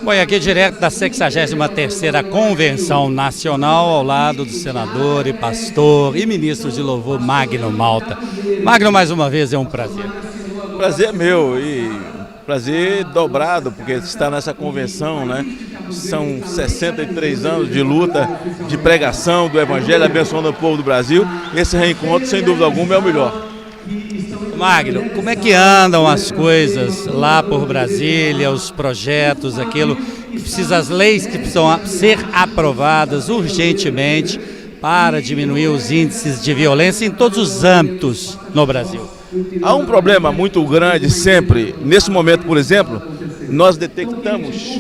Acompanho aqui direto da 63ª Convenção Nacional, ao lado do senador e pastor e ministro de louvor Magno Malta. Magno, mais uma vez é um prazer. Prazer é meu e prazer dobrado, porque está nessa convenção, né? São 63 anos de luta, de pregação do Evangelho, abençoando o povo do Brasil. Esse reencontro, sem dúvida alguma, é o melhor. Magno, como é que andam as coisas lá por Brasília, os projetos, aquilo que precisa, as leis que precisam ser aprovadas urgentemente para diminuir os índices de violência em todos os âmbitos no Brasil? Há um problema muito grande sempre. Nesse momento, por exemplo, nós detectamos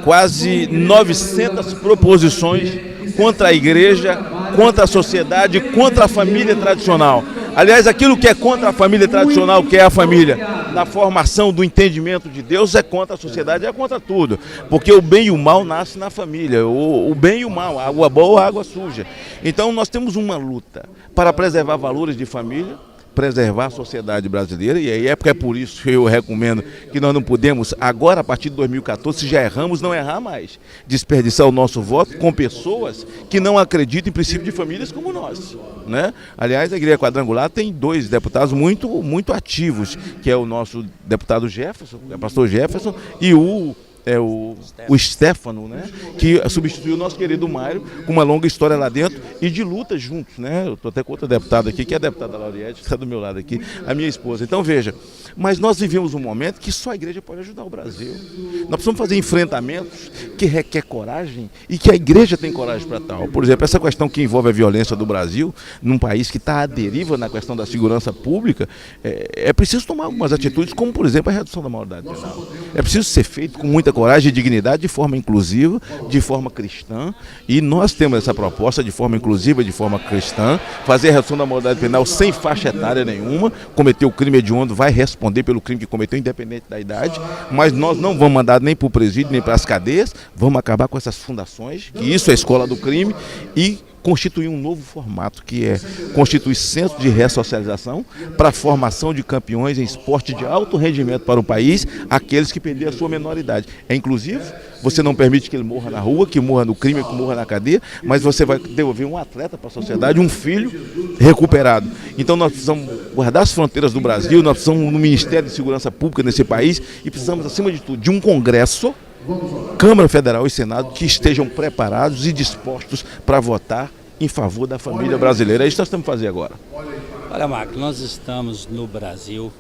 quase 900 proposições contra a igreja, contra a sociedade, contra a família tradicional. Aliás, aquilo que é contra a família tradicional, que é a família, na formação do entendimento de Deus, é contra a sociedade, é contra tudo. Porque o bem e o mal nascem na família, o bem e o mal, água boa, água suja. Então nós temos uma luta para preservar valores de família, preservar a sociedade brasileira, e aí é por isso que eu recomendo que nós não podemos, agora a partir de 2014, se já erramos, não errar mais, desperdiçar o nosso voto com pessoas que não acreditam em princípio de famílias como nós, né? Aliás, a Igreja Quadrangular tem dois deputados muito ativos, que é o nosso deputado Jefferson, o pastor Jefferson, e o Stefano, né, que substituiu o nosso querido Mário, com uma longa história lá dentro e de luta juntos, né? Eu estou até com outra deputada aqui, que é a deputada Lauriette, que está do meu lado aqui, a minha esposa. Então veja, mas nós vivemos um momento que só a igreja pode ajudar o Brasil. Nós precisamos fazer enfrentamentos que requer coragem e que a igreja tem coragem para tal. Por exemplo, essa questão que envolve a violência do Brasil, num país que está à deriva na questão da segurança pública, é preciso tomar algumas atitudes, como por exemplo a redução da maioridade penal. É preciso ser feito com muita coragem e dignidade, de forma inclusiva, de forma cristã, e nós temos essa proposta de forma inclusiva, de forma cristã, fazer a redução da maioridade penal sem faixa etária nenhuma. Cometeu o crime hediondo, vai responder pelo crime que cometeu, independente da idade, mas nós não vamos mandar nem para o presídio, nem para as cadeias, vamos acabar com essas fundações, que isso é a escola do crime, e constituir um novo formato, que é constituir centro de ressocialização para a formação de campeões em esporte de alto rendimento para o país, aqueles que perderam a sua menoridade. É inclusive, você não permite que ele morra na rua, que morra no crime, que morra na cadeia, mas você vai devolver um atleta para a sociedade, um filho recuperado. Então nós precisamos guardar as fronteiras do Brasil, nós precisamos no Ministério de Segurança Pública nesse país e precisamos, acima de tudo, de um Congresso, Câmara Federal e Senado, que estejam preparados e dispostos para votar em favor da família brasileira. É isso que nós estamos fazendo agora. Olha, Marco, nós estamos no Brasil,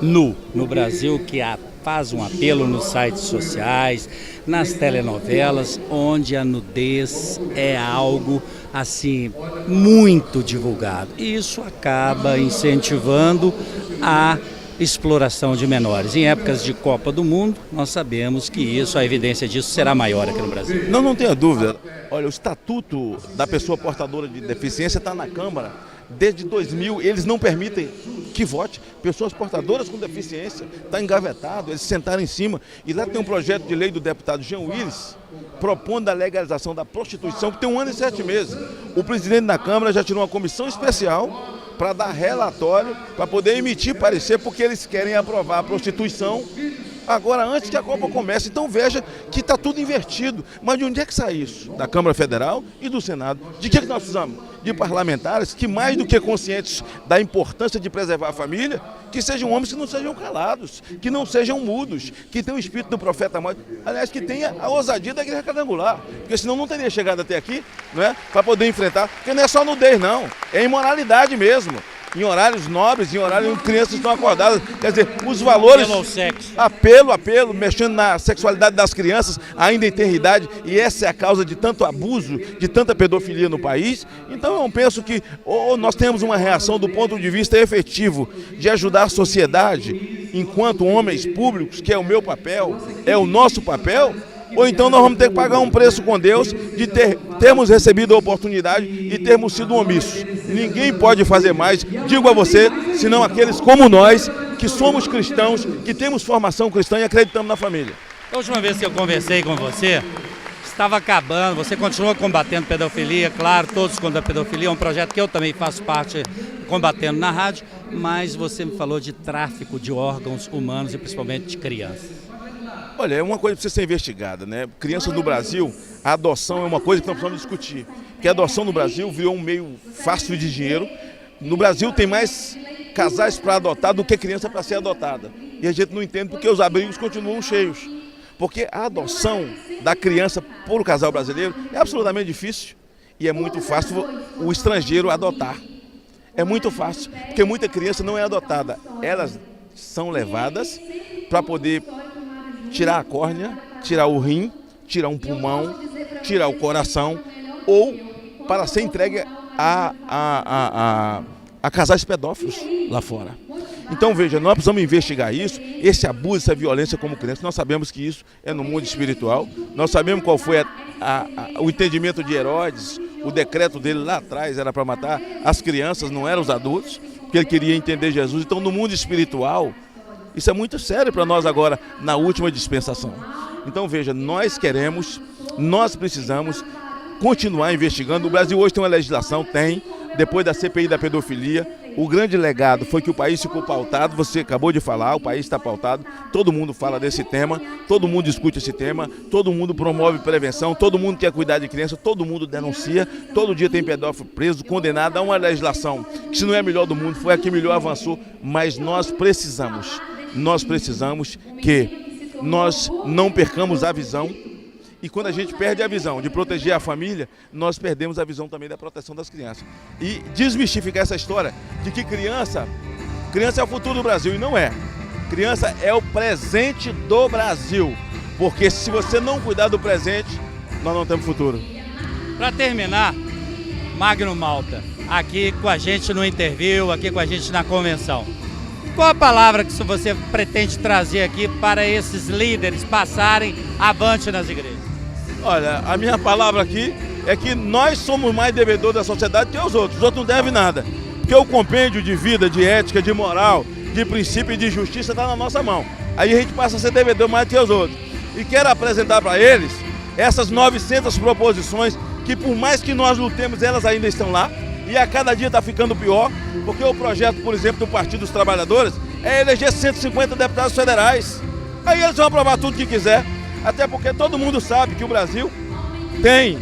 no Brasil que faz um apelo nos sites sociais, nas telenovelas, onde a nudez é algo assim muito divulgado. E isso acaba incentivando a exploração de menores. Em épocas de Copa do Mundo, nós sabemos que isso, a evidência disso será maior aqui no Brasil. Não tenha dúvida. Olha, o Estatuto da Pessoa Portadora de Deficiência está na Câmara desde 2000. Eles não permitem que vote pessoas portadoras com deficiência. Está engavetado, eles sentaram em cima. E lá tem um projeto de lei do deputado Jean Willis, propondo a legalização da prostituição, que tem 1 ano e 7 meses. O presidente da Câmara já tirou uma comissão especial para dar relatório, para poder emitir parecer, porque eles querem aprovar a prostituição agora antes que a Copa comece. Então veja que está tudo invertido. Mas de onde é que sai isso? Da Câmara Federal e do Senado. De que nós precisamos? De parlamentares que, mais do que conscientes da importância de preservar a família, que sejam homens que não sejam calados, que não sejam mudos, que tenham o espírito do profeta Moisés, aliás, que tenha a ousadia da Igreja Quadrangular, porque senão não teria chegado até aqui, não é? Para poder enfrentar, porque não é só nudez não, é imoralidade mesmo. Em horários nobres, em horários onde crianças estão acordadas. Quer dizer, os valores, apelo, mexendo na sexualidade das crianças, ainda em tenridade, e essa é a causa de tanto abuso, de tanta pedofilia no país. Então eu penso que ou nós temos uma reação do ponto de vista efetivo de ajudar a sociedade, enquanto homens públicos, que é o meu papel, é o nosso papel, ou então nós vamos ter que pagar um preço com Deus de termos recebido a oportunidade e termos sido omissos. Ninguém pode fazer mais, digo a você, senão aqueles como nós, que somos cristãos, que temos formação cristã e acreditamos na família. A última vez que eu conversei com você, estava acabando, você continua combatendo pedofilia, claro, todos contra a pedofilia, é um projeto que eu também faço parte combatendo na rádio, mas você me falou de tráfico de órgãos humanos e principalmente de crianças. Olha, é uma coisa que precisa ser investigada, né? Crianças no Brasil, a adoção é uma coisa que nós precisamos discutir. Porque a adoção no Brasil virou um meio fácil de dinheiro. No Brasil tem mais casais para adotar do que criança para ser adotada. E a gente não entende porque os abrigos continuam cheios. Porque a adoção da criança por o casal brasileiro é absolutamente difícil. E é muito fácil o estrangeiro adotar. É muito fácil, porque muita criança não é adotada. Elas são levadas para poder tirar a córnea, tirar o rim, tirar um pulmão, tirar o coração, ou para ser entregue a casais pedófilos lá fora. Então veja, nós precisamos investigar isso, esse abuso, essa violência como criança. Nós sabemos que isso é no mundo espiritual, nós sabemos qual foi o entendimento de Herodes. O decreto dele lá atrás era para matar as crianças, não eram os adultos, porque ele queria entender Jesus. Então no mundo espiritual, isso é muito sério para nós agora, na última dispensação. Então veja, nós precisamos continuar investigando. O Brasil hoje tem uma legislação, depois da CPI da pedofilia, o grande legado foi que o país ficou pautado, você acabou de falar, o país está pautado, todo mundo fala desse tema, todo mundo discute esse tema, todo mundo promove prevenção, todo mundo quer cuidar de criança, todo mundo denuncia, todo dia tem pedófilo preso, condenado. Há uma legislação que, se não é a melhor do mundo, foi a que melhor avançou, mas nós precisamos que nós não percamos a visão. E quando a gente perde a visão de proteger a família, nós perdemos a visão também da proteção das crianças. E desmistificar essa história de que criança é o futuro do Brasil, e não é. Criança é o presente do Brasil, porque se você não cuidar do presente, nós não temos futuro. Para terminar, Magno Malta, aqui com a gente no Interview, aqui com a gente na convenção. Qual a palavra que você pretende trazer aqui para esses líderes passarem avante nas igrejas? Olha, a minha palavra aqui é que nós somos mais devedores da sociedade que os outros não devem nada. Porque o compêndio de vida, de ética, de moral, de princípio e de justiça está na nossa mão. Aí a gente passa a ser devedor mais que os outros. E quero apresentar para eles essas 900 proposições que, por mais que nós lutemos, elas ainda estão lá. E a cada dia está ficando pior, porque o projeto, por exemplo, do Partido dos Trabalhadores é eleger 150 deputados federais. Aí eles vão aprovar tudo que quiser, até porque todo mundo sabe que o Brasil tem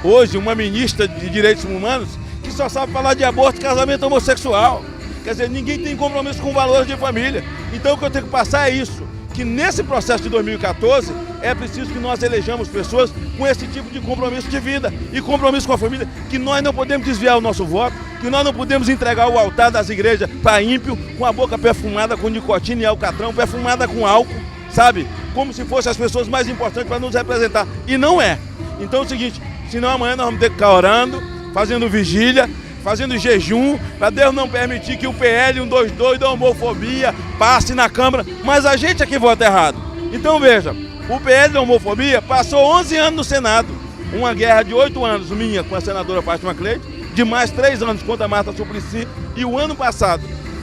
hoje uma ministra de Direitos Humanos que só sabe falar de aborto e casamento homossexual. Quer dizer, ninguém tem compromisso com valores de família. Então o que eu tenho que passar é isso, que nesse processo de 2014 é preciso que nós elejamos pessoas com esse tipo de compromisso de vida e compromisso com a família, que nós não podemos desviar o nosso voto, que nós não podemos entregar o altar das igrejas para ímpio, com a boca perfumada com nicotina e alcatrão, perfumada com álcool, sabe? Como se fossem as pessoas mais importantes para nos representar. E não é. Então é o seguinte, senão amanhã nós vamos ter que ficar orando, fazendo vigília, fazendo jejum, para Deus não permitir que o PL 122 da homofobia passe na Câmara, mas a gente é que vota errado. Então veja, o PL da homofobia passou 11 anos no Senado, uma guerra de 8 anos minha com a senadora Fátima Cleide, de mais 3 anos contra a Marta Suplicy, e o ano passado,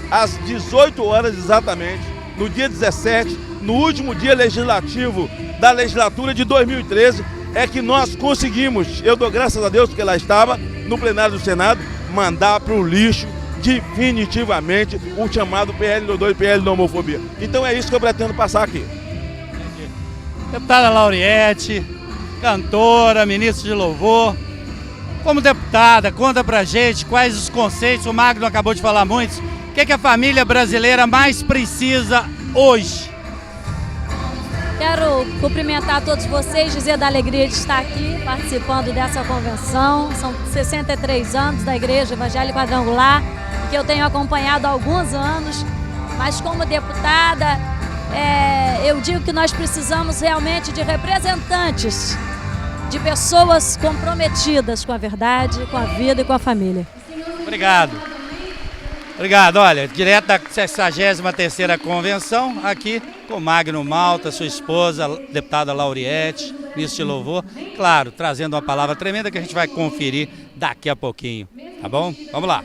às 18 horas exatamente, no dia 17, no último dia legislativo da legislatura de 2013, é que nós conseguimos, eu dou graças a Deus porque lá estava, no plenário do Senado, mandar para o lixo definitivamente o chamado PL 22 e PL da homofobia. Então é isso que eu pretendo passar aqui. Deputada Lauriette, cantora, ministra de louvor, como deputada, conta pra gente quais os conceitos, o Magno acabou de falar muitos, o que a família brasileira mais precisa hoje? Quero cumprimentar todos vocês, dizer da alegria de estar aqui participando dessa convenção. São 63 anos da Igreja Evangélica Quadrangular, que eu tenho acompanhado há alguns anos, mas como deputada, eu digo que nós precisamos realmente de representantes, de pessoas comprometidas com a verdade, com a vida e com a família. Obrigado. Obrigado. Olha, direto da 63ª Convenção, aqui com Magno Malta, sua esposa, deputada Lauriette, ministro de louvor, claro, trazendo uma palavra tremenda que a gente vai conferir daqui a pouquinho, tá bom? Vamos lá.